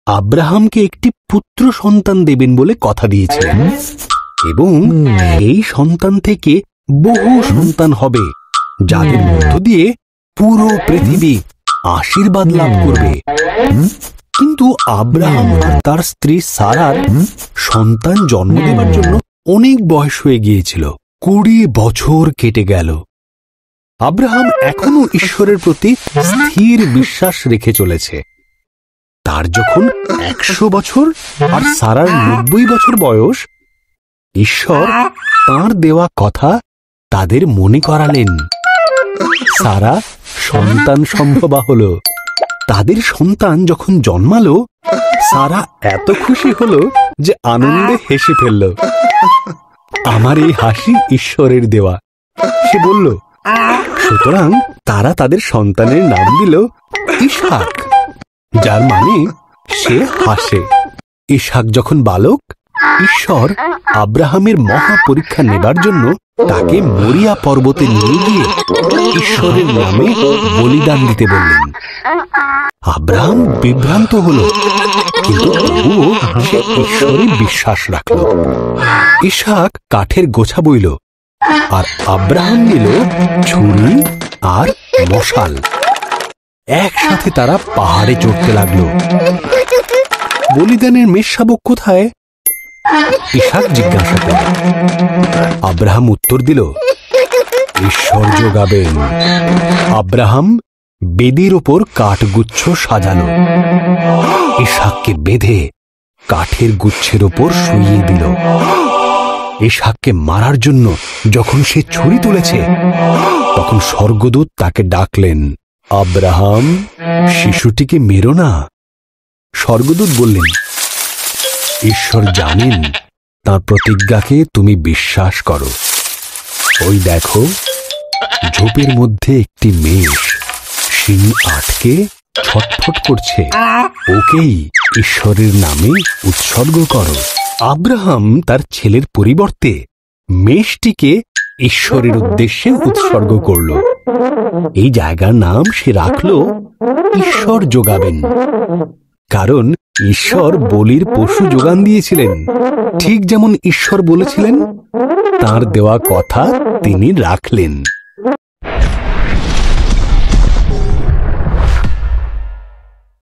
আব্রাহামকে একটি পুত্র সন্তান দেবেন বলে কথা দিয়েছিলেন এবং এই সন্তান থেকে বহু সন্তান হবে, যাদের মধ্য দিয়ে পুরো পৃথিবী আশীর্বাদ লাভ করবে। কিন্তু আব্রাহাম আর তার স্ত্রী সারার সন্তান জন্ম দেবার জন্য অনেক বয়স হয়ে গিয়েছিল। 20 বছর কেটে গেল। আব্রাহাম এখনো ঈশ্বরের প্রতি স্থির বিশ্বাস রেখে চলেছে। তার যখন 100 বছর আর সারার 90 বছর বয়স, ঈশ্বর তাঁর দেওয়া কথা তাদের মনে করালেন। সারা সন্তান সম্ভবা হল। তাদের সন্তান যখন জন্মালো, সারা এত খুশি হলো যে আনন্দে হেসে ফেলল। আমার এই হাসি ঈশ্বরের দেওয়া, সে বলল। সুতরাং তারা তাদের সন্তানের নাম দিল ইসহাক, যার মানে সে হাসে। ইসহাক যখন বালক, ঈশ্বর আব্রাহামের মহা পরীক্ষা নেবার জন্য তাকে মরিয়া পর্বতে নিয়ে গিয়ে ঈশ্বরের নামে বলিদান দিতে বললেন। আব্রাহাম বিভ্রান্ত হল, কিন্তু তবুও সে ঈশ্বরে বিশ্বাস রাখল। ইসহাক কাঠের গোছা বইল, আর আব্রাহাম নিল ছুরি আর মশাল। একসাথে তারা পাহাড়ে চড়তে লাগলো। বলিদানের মেষশাবক কোথায়? ইসহাক জিজ্ঞাসা করল। আব্রাহাম উত্তর দিল, ঈশ্বর যোগাবেন। আব্রাহাম বেদির ওপর কাঠগুচ্ছ সাজালো। ইসহাককে বেঁধে কাঠের গুচ্ছের ওপর শুইয়ে দিল। ইসহাককে মারার জন্য যখন সে ছুরি তুলেছে, তখন স্বর্গদূত তাকে ডাকলেন, আব্রাহাম, শিশুটিকে মেরো না। স্বর্গদূত বললেন, ঈশ্বর জানেন তাঁর প্রতিজ্ঞাকে তুমি বিশ্বাস করো। ওই দেখো, ঝোপের মধ্যে একটি মেষ শিং আটকে ছটফট করছে, ওকেই ঈশ্বরের নামে উৎসর্গ করো। আব্রাহাম তার ছেলের পরিবর্তে মেষটিকে ঈশ্বরের উদ্দেশ্যে উৎসর্গ করল। এই জায়গার নাম সে রাখল ঈশ্বর যোগাবেন, কারণ ঈশ্বর বলির পশু যোগান দিয়েছিলেন। ঠিক যেমন ঈশ্বর বলেছিলেন, তাঁর দেওয়া কথা তিনি রাখলেন।